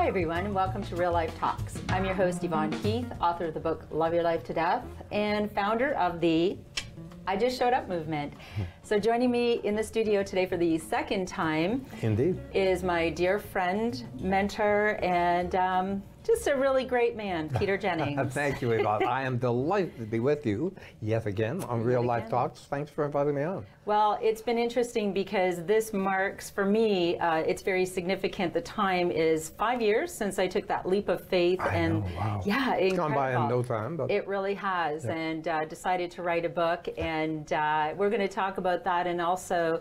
Hi everyone, and welcome to Real Life Talks. I'm your host Yvonne Heath, author of the book Love Your Life to Death, and founder of the I Just Showed Up movement. So joining me in the studio today for the second time Indeed. Is my dear friend, mentor, and just a really great man, Peter Jennings. Thank you, Yvonne. I am delighted to be with you yet again on Real Life Talks. Thanks for inviting me on. Well, it's been interesting because this marks, for me, it's very significant. The time is 5 years since I took that leap of faith. Wow. Yeah, it's incredible. gone by in no time. But it really has, yeah. And decided to write a book, and we're going to talk about that, and also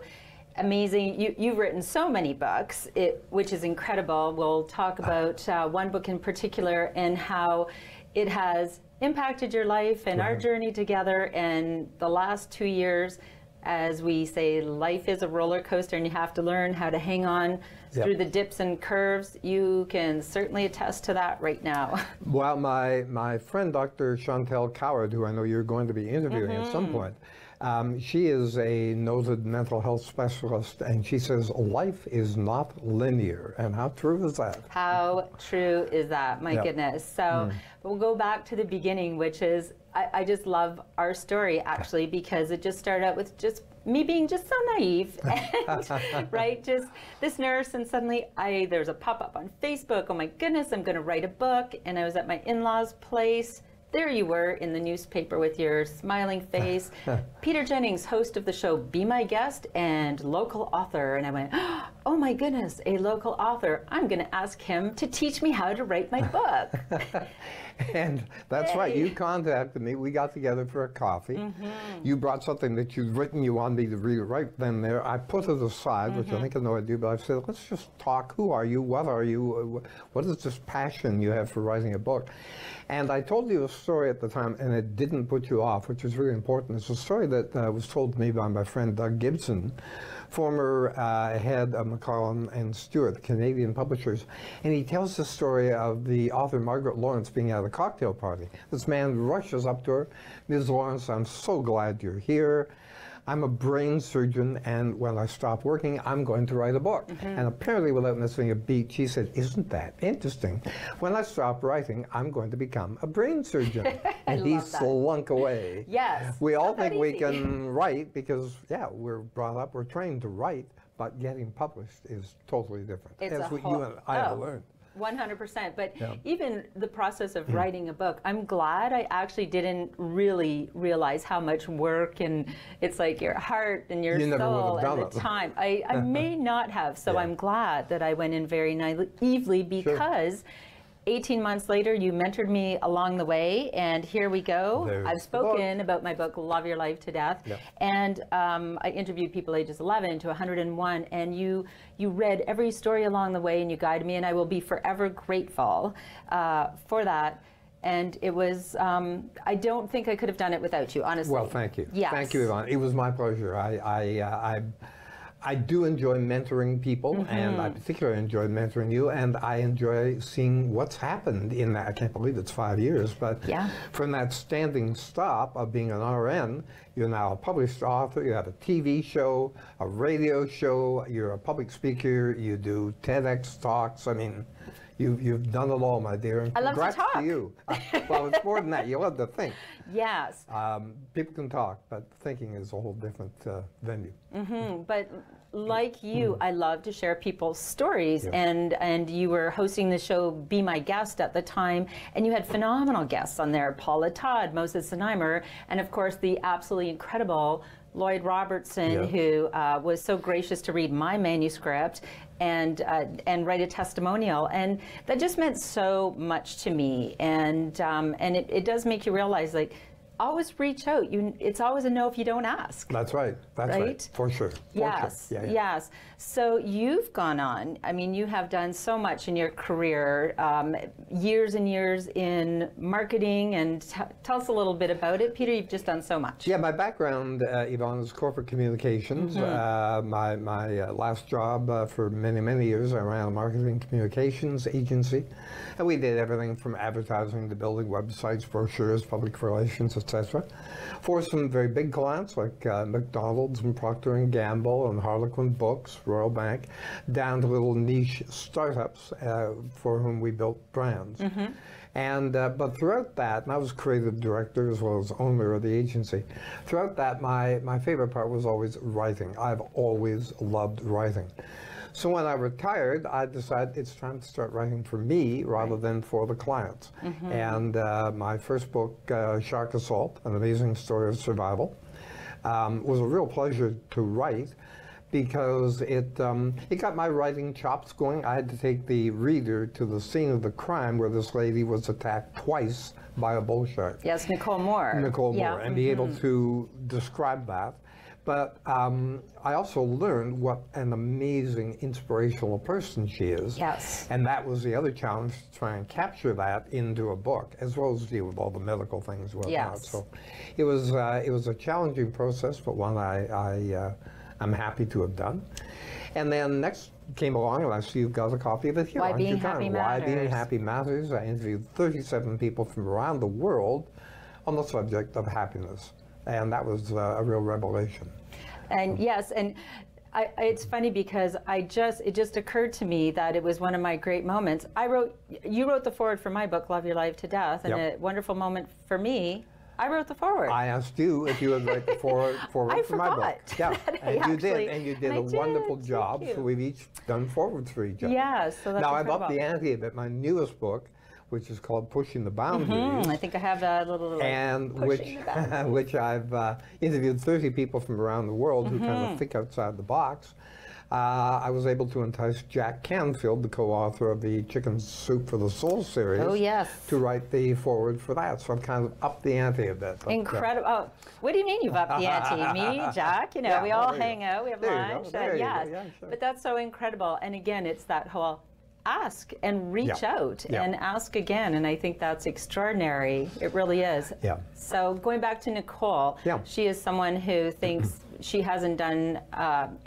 amazing. You've written so many books, which is incredible. We'll talk about one book in particular and how it has impacted your life and our journey together. And the last 2 years, as we say, life is a roller coaster and you have to learn how to hang on through the dips and curves. You can certainly attest to that right now. Well, my friend Dr. Chantel Coward, who I know you're going to be interviewing at some point, she is a noted mental health specialist, and she says life is not linear. And how true is that? How true is that? My goodness. So we'll go back to the beginning, which is, I just love our story, actually, because it just started out with just me being just so naive, and, right? Just this nurse, and suddenly there's a pop-up on Facebook. Oh my goodness, I'm going to write a book. And I was at my in-laws' place. There you were in the newspaper with your smiling face. Peter Jennings, host of the show Be My Guest and local author. And I went, oh my goodness, a local author. I'm going to ask him to teach me how to write my book. And that's right, you contacted me. We got together for a coffee. You brought something that you'd written, you wanted me to read it right then and there. I put it aside, which I think I know I do, but I said, let's just talk. Who are you? What are you? What is this passion you have for writing a book? And I told you a story at the time, and it didn't put you off, which is really important. It's a story that was told to me by my friend Doug Gibson, former head of Macfarlane and Stewart, Canadian publishers. And he tells the story of the author Margaret Lawrence being at a cocktail party. This man rushes up to her. Ms. Lawrence, I'm so glad you're here. I'm a brain surgeon, and when I stop working, I'm going to write a book. And apparently, without missing a beat, she said, isn't that interesting? When I stop writing, I'm going to become a brain surgeon. And he slunk away. Yes. We all think we can write because, we're brought up, we're trained to write, but getting published is totally different. That's what you and I have learned. 100%. But even the process of writing a book, I'm glad I actually didn't really realize how much work, and it's like your heart and your soul and the time. I may not have, so I'm glad that I went in very naively, because 18 months later, you mentored me along the way, and here we go. I've spoken about my book, Love Your Life to Death, and I interviewed people ages 11 to 101, and you read every story along the way, and you guided me, and I will be forever grateful for that. And it was, I don't think I could have done it without you, honestly. Well, thank you. Yes. Thank you, Yvonne. It was my pleasure. I do enjoy mentoring people, and I particularly enjoy mentoring you, and I enjoy seeing what's happened in that. I can't believe it's 5 years, but from that standing stop of being an RN, you're now a published author, you have a TV show, a radio show, you're a public speaker, you do TEDx talks. I mean, you've done it all, my dear. And I love to talk. To you. Well, it's more than that. You love to think. Yes. People can talk, but thinking is a whole different venue. But like you, I love to share people's stories, and you were hosting the show Be My Guest at the time, and you had phenomenal guests on there: Paula Todd, Moses Znaimer, and of course the absolutely incredible Lloyd Robertson, who was so gracious to read my manuscript and write a testimonial, and that just meant so much to me. And it does make you realize, like, always reach out. It's always a no if you don't ask. That's right. That's right. For sure. Yes. For sure. Yes. So you've gone on. I mean, you have done so much in your career, years and years in marketing. And tell us a little bit about it, Peter. You've just done so much. Yeah, my background, Yvonne, is corporate communications. My last job for many years, I ran a marketing communications agency, and we did everything from advertising to building websites, brochures, public relations, etc. etc. For some very big clients like McDonald's and Procter & Gamble and Harlequin Books, Royal Bank, down to little niche startups for whom we built brands. And but throughout that, and I was creative director as well as owner of the agency, throughout that my favorite part was always writing. I've always loved writing. So when I retired, I decided it's time to start writing for me rather than for the clients. And my first book, Shark Assault, An Amazing Story of Survival, was a real pleasure to write because it got my writing chops going. I had to take the reader to the scene of the crime where this lady was attacked twice by a bull shark. Yes, Nicole Moore. Nicole Moore, and be able to describe that. But I also learned what an amazing, inspirational person she is. Yes. And that was the other challenge, to try and capture that into a book, as well as deal with all the medical things. Yes. So it was a challenging process, but one I'm happy to have done. And then next came along, and I see you've got a copy of it here. Why Being Happy Matters. Why Being Happy Matters. I interviewed 37 people from around the world on the subject of happiness. And that was a real revelation. And yes, and it's funny because it just occurred to me that it was one of my great moments. You wrote the foreword for my book, Love Your Life to Death, and a wonderful moment for me. I wrote the foreword. I asked you if you would write the foreword for my book. Yeah, and you did a wonderful job. So we've each done forewords for each other. Yeah, so that's now I've upped the ante a bit. My newest book, which is called Pushing the Boundaries. I think I have that little. And which I've interviewed 30 people from around the world who kind of think outside the box. I was able to entice Jack Canfield, the co-author of the Chicken Soup for the Soul series, to write the foreword for that. So I've kind of upped the ante a bit. Incredible. Oh, what do you mean you've upped the ante? Me, Jack, we all hang out, we have lunch. Yes. Sure. But that's so incredible. And again, it's that whole ask and reach out and ask again, and I think that's extraordinary. It really is. Yeah. So going back to Nicole, she is someone who thinks she hasn't done,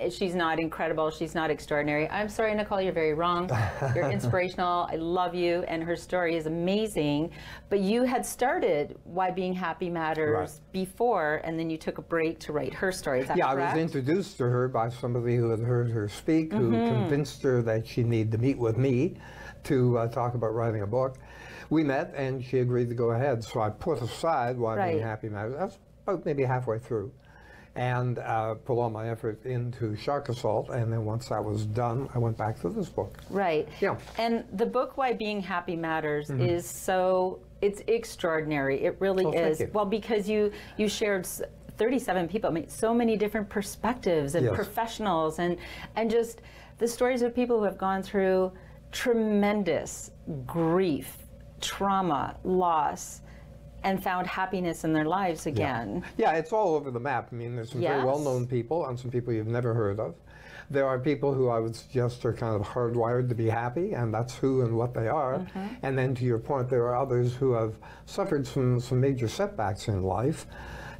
she's not incredible, she's not extraordinary. I'm sorry, Nicole, you're very wrong. You're inspirational. I love you, and her story is amazing. But you had started Why Being Happy Matters before, and then you took a break to write her story. Is that correct? I was introduced to her by somebody who had heard her speak, who convinced her that she needed to meet with me to talk about writing a book. We met, and she agreed to go ahead. So I put aside Why Being Happy Matters. That's about maybe halfway through, and put all my effort into Shark Assault. And then once that was done, I went back to this book. Right. Yeah. And the book Why Being Happy Matters is it's extraordinary. It really is. Well, because you shared 37 people, I mean, so many different perspectives and professionals, and just the stories of people who have gone through tremendous grief, trauma, loss, and found happiness in their lives again. Yeah, it's all over the map. I mean, there's some very well-known people and some people you've never heard of. There are people who I would suggest are kind of hardwired to be happy, and that's who and what they are. And then to your point, there are others who have suffered some major setbacks in life,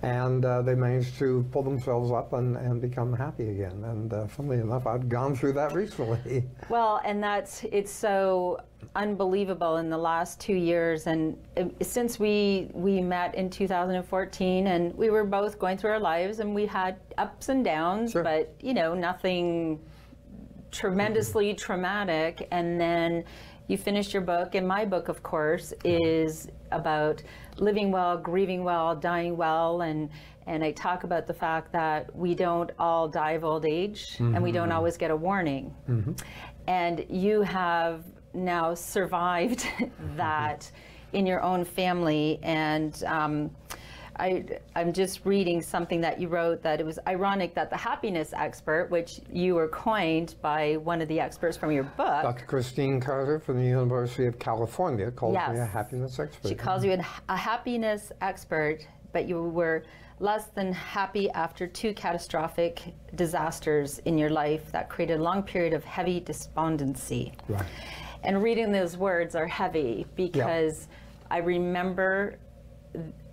and they managed to pull themselves up and become happy again. And funnily enough, I've gone through that recently. Well, and it's so unbelievable in the last 2 years, and since we met in 2014, and we were both going through our lives, and we had ups and downs, but nothing tremendously traumatic. And then you finished your book, and my book, of course, is about living well, grieving well, dying well, and I talk about the fact that we don't all die of old age, and we don't always get a warning. And you have now survived that in your own family, and I'm just reading something that you wrote, that it was ironic that the happiness expert, which you were coined by one of the experts from your book, Dr. Christine Carter from the University of California, calls me a happiness expert. She calls you a happiness expert, but you were less than happy after 2 catastrophic disasters in your life that created a long period of heavy despondency. Right. And reading those words are heavy because I remember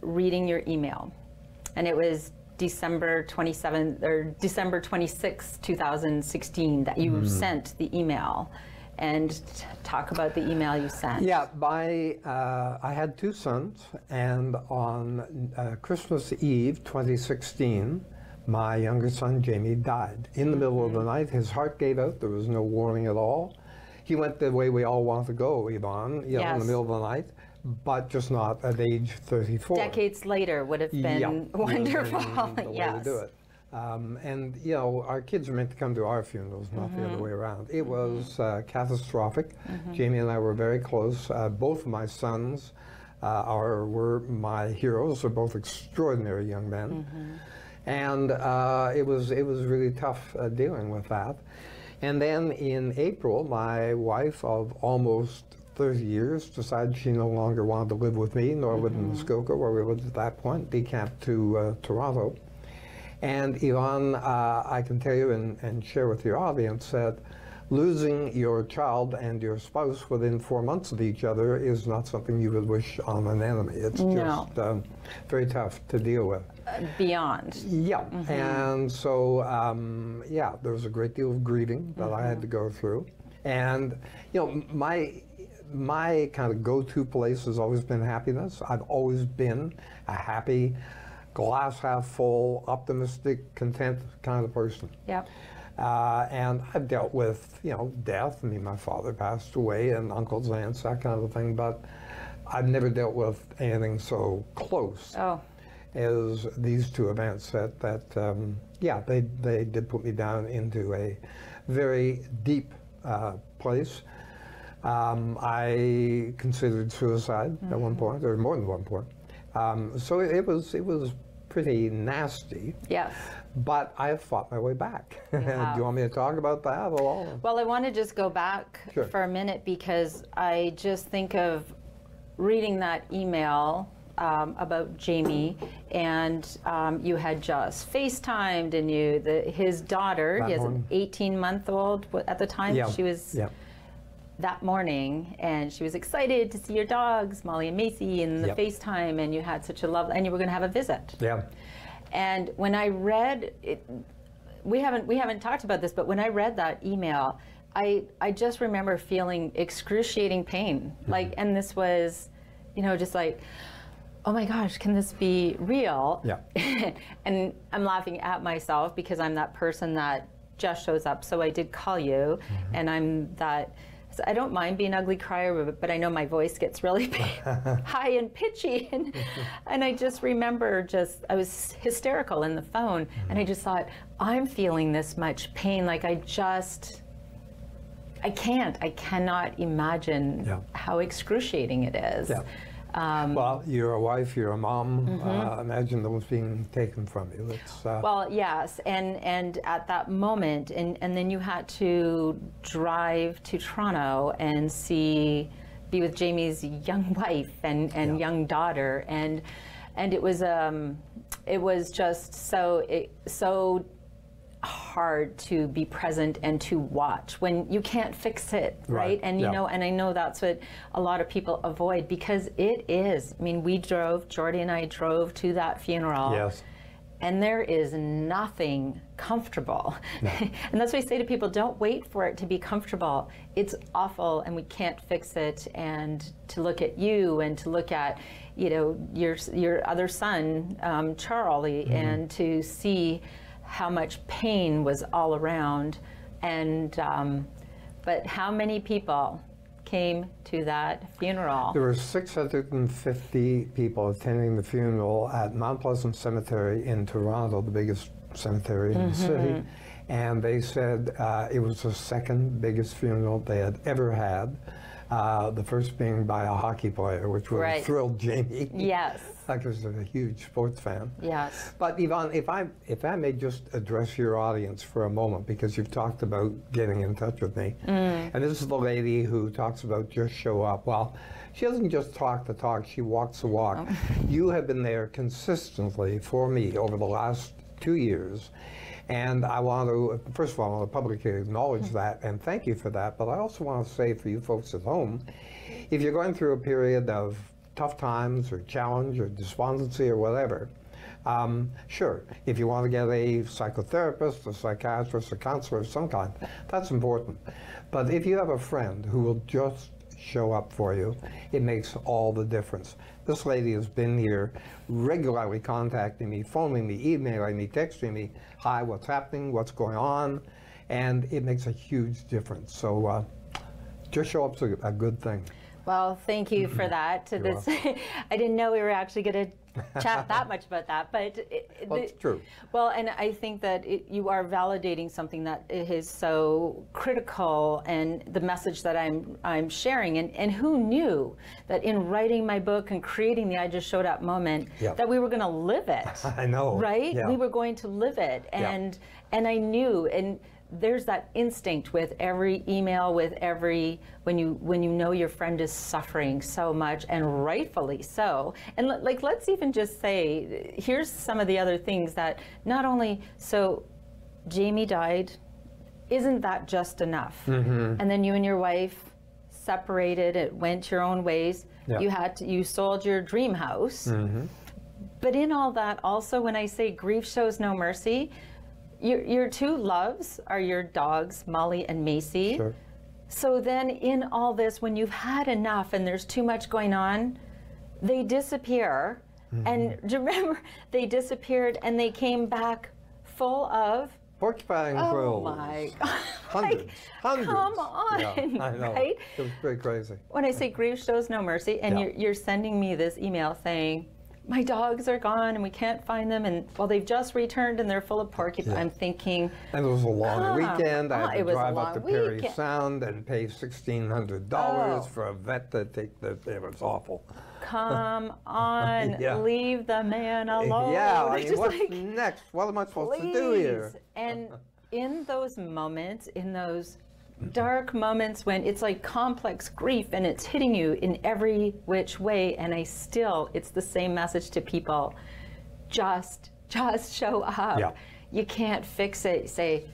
reading your email, and it was December 27th or December 26th, 2016 that you sent the email. and talk about the email you sent. Yeah, I had 2 sons, and on Christmas Eve 2016, my younger son Jamie died in the middle of the night. His heart gave out. There was no warning at all. He went the way we all want to go, Yvonne, you know, in the middle of the night, but just not at age 34. Decades later would have been wonderful. The way to do it. And, you know, our kids are meant to come to our funerals, not the other way around. It was catastrophic. Jamie and I were very close. Both of my sons were my heroes. They're both extraordinary young men. And it was really tough dealing with that. And then in April, my wife of almost 30 years decided she no longer wanted to live with me, nor live in Muskoka, where we lived at that point, decamped to Toronto. And Yvonne, I can tell you and share with your audience that losing your child and your spouse within 4 months of each other is not something you would wish on an enemy. It's just very tough to deal with. Beyond. Yeah, and so, yeah, there was a great deal of grieving that I had to go through. And, you know, my kind of go-to place has always been happiness. I've always been a happy, glass half full, optimistic, content kind of person. Yep. And I've dealt with, you know, death. I mean, my father passed away, and uncles, aunts, that kind of thing, but I've never dealt with anything so close as these 2 events that yeah, they did put me down into a very deep place. I considered suicide at one point, or more than one point. So it was pretty nasty. Yes. But I have fought my way back. Do you want me to talk about that at all? Well, I want to just go back for a minute, because I just think of reading that email about Jamie, and you had just FaceTimed, and his daughter, he has an 18-month-old at the time. She was that morning, and she was excited to see your dogs, Molly and Macy, in the FaceTime, and you had such a love, and you were going to have a visit. Yeah. And when I read it, we haven't talked about this, but when I read that email, I just remember feeling excruciating pain. Like, and this was, you know, just like, oh my gosh, can this be real? Yeah. And I'm laughing at myself, because I'm that person that just shows up. So I did call you, and I'm that. So I don't mind being an ugly crier, but I know my voice gets really high and pitchy. And I just remember I was hysterical in the phone. And I just thought, I'm feeling this much pain. Like I cannot imagine how excruciating it is. Yeah. Well, you're a wife, you're a mom. Imagine those being taken from you. It's, well, yes, and at that moment, and then you had to drive to Toronto and be with Jamie's young wife and young daughter, and it was just so hard to be present and to watch when you can't fix it, right? And you know, and I know that's what a lot of people avoid, because it is. I mean, Jordy and I drove to that funeral, and there is nothing comfortable. No. And that's why I say to people, don't wait for it to be comfortable. It's awful, and we can't fix it. And to look at you, and to look at, you know, your other son, Charlie, and to see how much pain was all around, and but how many people came to that funeral? There were 650 people attending the funeral at Mount Pleasant Cemetery in Toronto, the biggest cemetery in the city, and they said it was the 2nd biggest funeral they had ever had. The first being by a hockey player, which would have thrilled Jamie. Yes. Because he's a huge sports fan. Yes. But Yvonne, if I may just address your audience for a moment, because you've talked about getting in touch with me. And this is the lady who talks about just show up. Well, she doesn't just talk the talk, she walks the walk. You have been there consistently for me over the last 2 years. And I want to, first of all, I want to publicly acknowledge that and thank you for that. But I also want to say for you folks at home, if you're going through a period of tough times or challenge or despondency or whatever, Sure, if you want to get a psychotherapist, a psychiatrist, a counselor of some kind, that's important. But if you have a friend who will just show up for you, it makes all the difference. This lady has been here regularly contacting me, phoning me, emailing me, texting me, hi, what's happening, what's going on, and it makes a huge difference. So just show up's a good thing. Well, thank you for that. I didn't know we were actually going to chat that much about that, but it's true. Well, and I think that you are validating something that is so critical, and the message that I'm sharing. And who knew that in writing my book and creating the I Just Showed Up moment, that we were going to live it. I know. Right? Yeah. We were going to live it, and I knew. And there's that instinct with every email, with every, when you know your friend is suffering so much, and rightfully so. And like, let's even just say, here's some of the other things that not only, so Jamie died, isn't that just enough? And then you and your wife separated, it went your own ways. You sold your dream house. But in all that, also, when I say grief shows no mercy, your two loves are your dogs, Molly and Macy. Sure. So then in all this, when you've had enough and there's too much going on, they disappear. And do you remember, they disappeared and they came back full of porcupine quills. Oh my God. Hundreds. Come on, yeah, I know. Right? It was pretty crazy. When I say grief shows no mercy, and you're sending me this email saying, my dogs are gone and we can't find them, and well, they've just returned and they're full of porcupine. I'm thinking, and it was a long weekend. I had to drive up to Perry Sound and pay $1,600 for a vet to take the. It was awful. Come on, leave the man alone. Yeah, I mean, what's next? What am I supposed to do here? And in those moments, in those dark moments when it's like complex grief and it's hitting you in every which way, and it's the same message to people, just show up. You can't fix it. Say,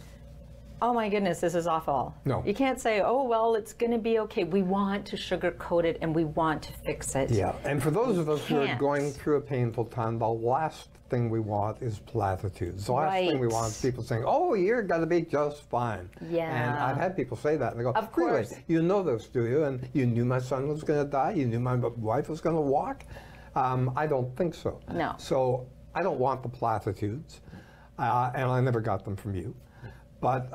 oh my goodness, this is awful. No. You can't say, oh well, it's going to be okay. We want to sugarcoat it and we want to fix it. Yeah, and for those of us who are going through a painful time, the last thing we want is platitudes. The last thing we want is people saying, oh, you're going to be just fine. Yeah. And I've had people say that, and they go, of course. Really? You know this, do you? And you knew my son was going to die? You knew my wife was going to walk? I don't think so. No. So I don't want the platitudes, and I never got them from you. But,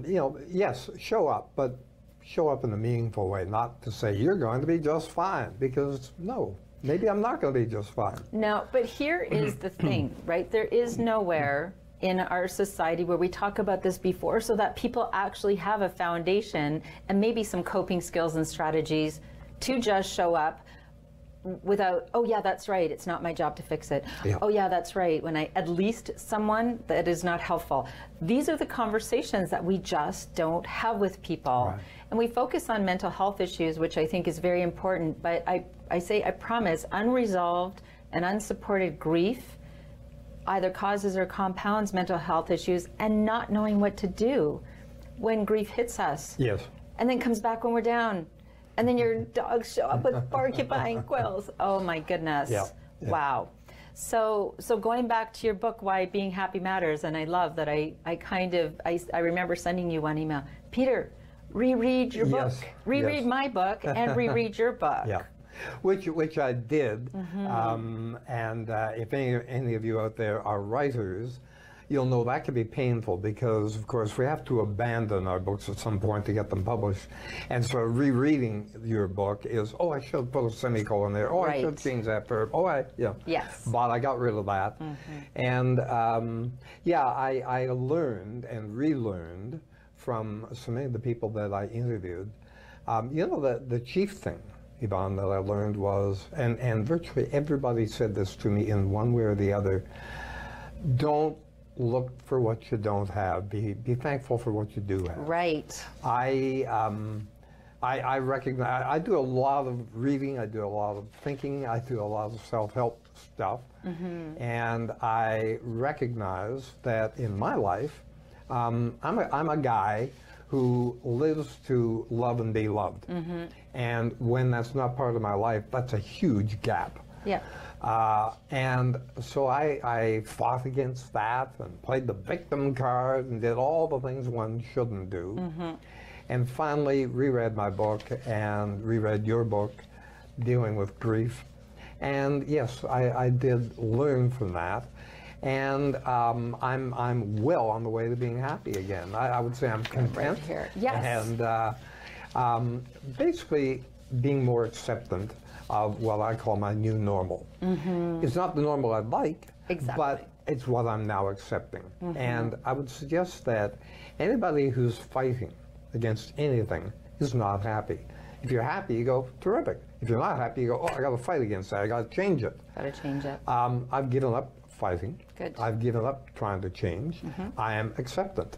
you know, yes, show up, but show up in a meaningful way, not to say you're going to be just fine, because no, maybe I'm not going to be just fine. No, but here is the thing, right? There is nowhere in our society where we talk about this before, so that people actually have a foundation and maybe some coping skills and strategies to just show up without, oh yeah, that's right, it's not my job to fix it. Oh yeah, that's right, when I at least someone that is not helpful. These are the conversations that we just don't have with people. Right. And we focus on mental health issues, which I think is very important, but I say, I promise, unresolved and unsupported grief either causes or compounds mental health issues, and not knowing what to do when grief hits us. Yes. And then comes back when we're down. And then your dogs show up with porcupine quills. Oh my goodness. Wow. So going back to your book, Why Being Happy Matters, and I love that I remember sending you one email. Peter, reread your book. Reread my book and reread your book. Yeah. Which I did. And if any of you out there are writers, you'll know that can be painful, because, of course, we have to abandon our books at some point to get them published. And so rereading your book is, oh, I should put a semicolon there. Oh, I should change that verb. Oh, Yes. But I got rid of that. And, I learned and relearned from so many of the people that I interviewed. You know, the chief thing, Yvonne, that I learned was, and virtually everybody said this to me in one way or the other, don't look for what you don't have. Be thankful for what you do have. Right. I recognize, I do a lot of reading, I do a lot of thinking, I do a lot of self-help stuff, and I recognize that in my life, I'm a guy who lives to love and be loved. And when that's not part of my life, that's a huge gap. Yeah. And so I fought against that and played the victim card and did all the things one shouldn't do. And finally reread my book and reread your book, Dealing with Grief. And yes, I did learn from that. And I'm well on the way to being happy again. I would say I'm content. Yes. And basically being more acceptant of what I call my new normal. It's not the normal I'd like, but it's what I'm now accepting. And I would suggest that anybody who's fighting against anything is not happy. If you're happy, you go, terrific. If you're not happy, you go, oh, I got to fight against that. I got to change it. Got to change it. I've given up fighting. Good. I've given up trying to change. I am acceptant.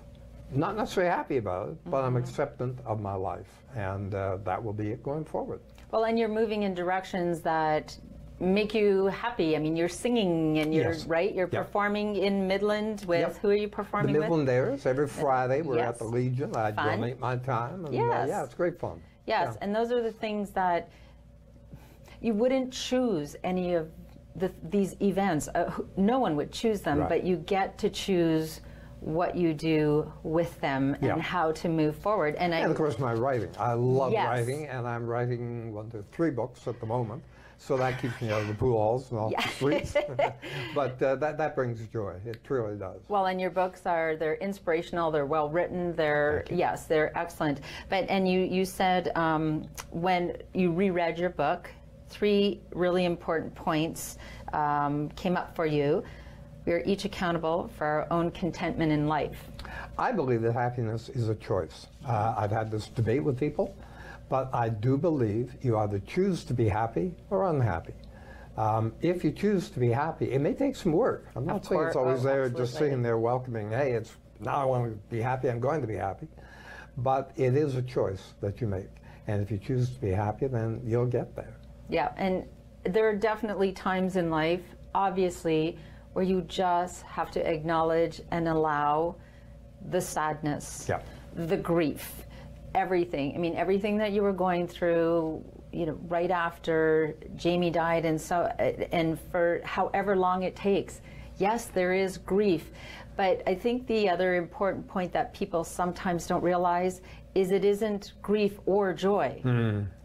Not necessarily happy about it, but I'm acceptant of my life. And that will be it going forward. Well, and you're moving in directions that make you happy. I mean, you're singing and you're, right? You're performing in Midland with, who are you performing with? The Midlanders. Every Friday we're at the Legion. I donate my time. And, yeah, it's great fun. Yes, and those are the things that you wouldn't choose any of these events. No one would choose them, but you get to choose what you do with them and how to move forward. And of course my writing. I love writing, and I'm writing 1 to 3 books at the moment. So that keeps me out of the pool halls and off the streets. But that brings joy. It truly does. Well, and your books they're inspirational, they're well written, they're excellent. But and you said when you reread your book, 3 really important points came up for you. We are each accountable for our own contentment in life. I believe that happiness is a choice. I've had this debate with people, but I do believe you either choose to be happy or unhappy. If you choose to be happy, it may take some work. I'm not saying it's always there, just sitting there welcoming, hey, now I want to be happy, I'm going to be happy. But it is a choice that you make. And if you choose to be happy, then you'll get there. Yeah, and there are definitely times in life, obviously, where you just have to acknowledge and allow the sadness, the grief, everything. I mean, everything that you were going through, right after Jamie died, and for however long it takes. Yes, there is grief, but I think the other important point that people sometimes don't realize is it isn't grief or joy,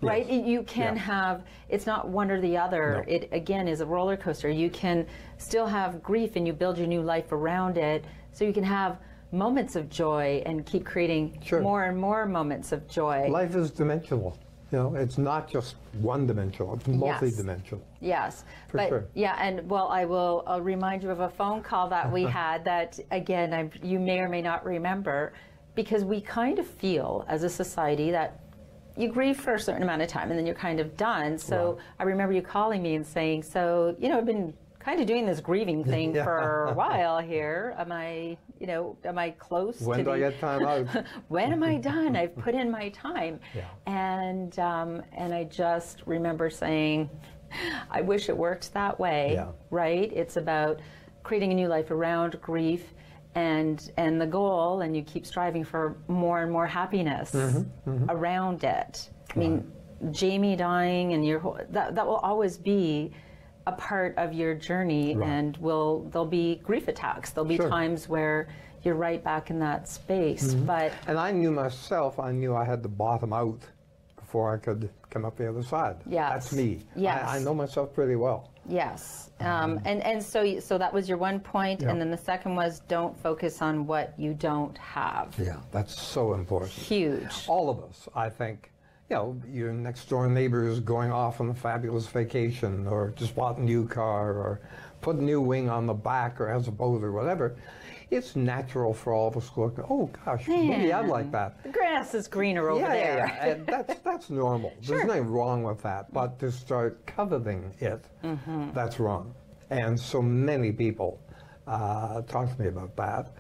right? You can have, it's not one or the other. No. It, again, is a roller coaster. You can still have grief and you build your new life around it, so you can have moments of joy and keep creating more and more moments of joy. Life is dimensional. It's not just one-dimensional, it's multi-dimensional. Yes, For sure. Yeah, and well, I'll remind you of a phone call that we had that, again, you may or may not remember, because we kind of feel as a society that you grieve for a certain amount of time and then you're kind of done. So I remember you calling me and saying, so, I've been kind of doing this grieving thing for a while here. Am I close when do I get time out? When am I done? I've put in my time. And I just remember saying, I wish it worked that way, right? It's about creating a new life around grief and the goal, and you keep striving for more and more happiness around it. I mean, Jamie dying and that will always be a part of your journey, and there'll be grief attacks. There'll be times where you're right back in that space. And I knew myself, I knew I had to bottom out before I could come up the other side. That's me. I know myself pretty well. Yes. And so that was your one point, and then the second was don't focus on what you don't have. Yeah, that's so important. Huge. All of us, I think. Your next door neighbor is going off on a fabulous vacation, or just bought a new car, or put a new wing on the back, or has a boat, or whatever. It's natural for all of us to look, oh gosh, maybe I'd like that. The grass is greener over there. And that's normal. There's nothing wrong with that. But to start coveting it, that's wrong. And so many people talk to me about that.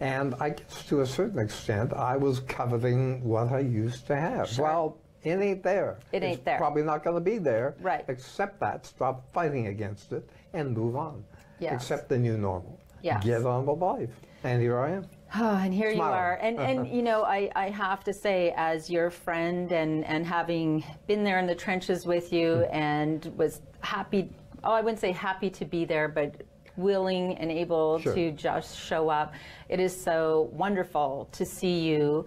And I guess to a certain extent, I was coveting what I used to have. Well, it ain't there. It's probably not going to be there. Right. Accept that, stop fighting against it, and move on. Yes. Accept the new normal. Yes. Get on with life. And here I am. Oh, and here Smiling. you are. And I have to say, as your friend and having been there in the trenches with you and was happy I wouldn't say happy to be there, but willing and able to just show up. It is so wonderful to see you.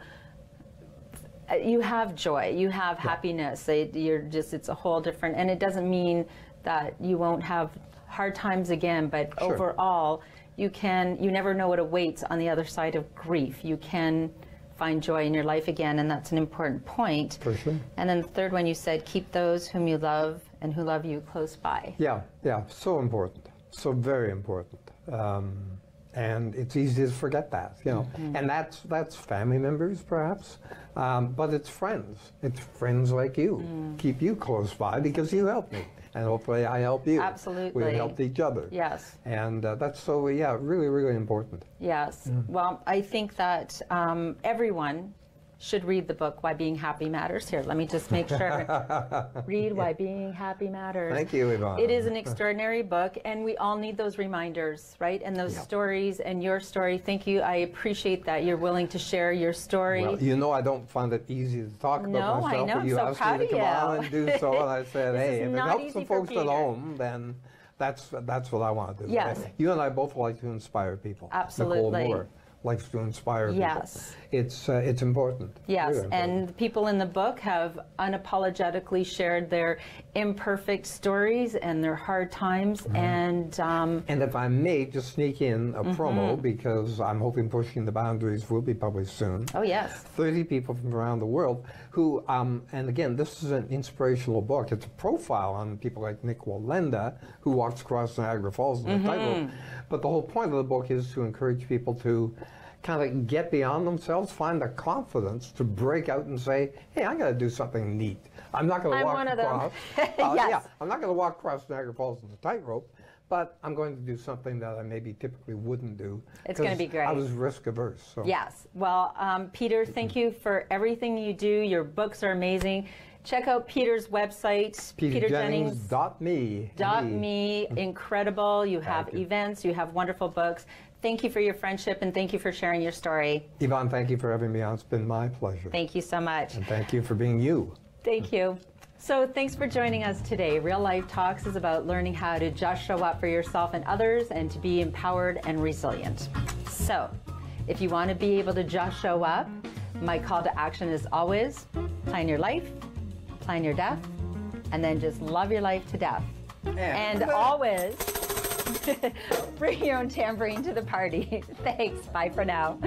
You have joy, you have happiness. It's a whole different, and it doesn't mean that you won't have hard times again, but overall, you never know what awaits on the other side of grief. You can find joy in your life again, and that's an important point. For sure. And then the third one, you said, keep those whom you love and who love you close by. Yeah, so important, so very important. And it's easy to forget that, you know. And that's family members, perhaps, but it's friends. It's friends like you. Keep you close by because you help me, and hopefully I help you. Absolutely. We helped each other. Yes. And that's so, really, really important. Yes. Well, I think that everyone should read the book, Why Being Happy Matters. Here, let me just make sure. Read Why Being Happy Matters. Thank you, Yvonne. It is an extraordinary book, and we all need those reminders, right? And those stories, and your story. Thank you. I appreciate that you're willing to share your story. Well, you know, I don't find it easy to talk about myself. I know. But you I'm so asked proud me to of come on and do so, and I said, hey, if it helps the folks Peter. at home, then that's what I want to do. Yes. You and I both like to inspire people. Absolutely. Nicole Moore likes to inspire people. Yes. It's important. Yes, really important. and the people in the book have unapologetically shared their imperfect stories and their hard times, and if I may just sneak in a promo, because I'm hoping Pushing the Boundaries will be published soon. Oh, yes. 30 people from around the world who, and again, this is an inspirational book. It's a profile on people like Nick Wallenda, who walks across Niagara Falls in the title. But the whole point of the book is to encourage people to kind of get beyond themselves, find the confidence to break out and say, hey, I'm going to do something neat. I'm not going to walk across. I'm not going to walk across Niagara Falls in the tightrope, but I'm going to do something that I maybe typically wouldn't do. It's going to be great. I was risk averse. So. Yes. Well, Peter, thank you for everything you do. Your books are amazing. Check out Peter's website, peterjennings.me. Incredible. You have events, you have wonderful books. Thank you for your friendship, and thank you for sharing your story. Yvonne, thank you for having me on. It's been my pleasure. Thank you so much. And thank you for being you. Thank you. So thanks for joining us today. Real Life Talks is about learning how to just show up for yourself and others and to be empowered and resilient. So if you want to be able to just show up, my call to action is always plan your life, plan your death, and then just love your life to death. And always bring your own tambourine to the party. Thanks. Bye for now.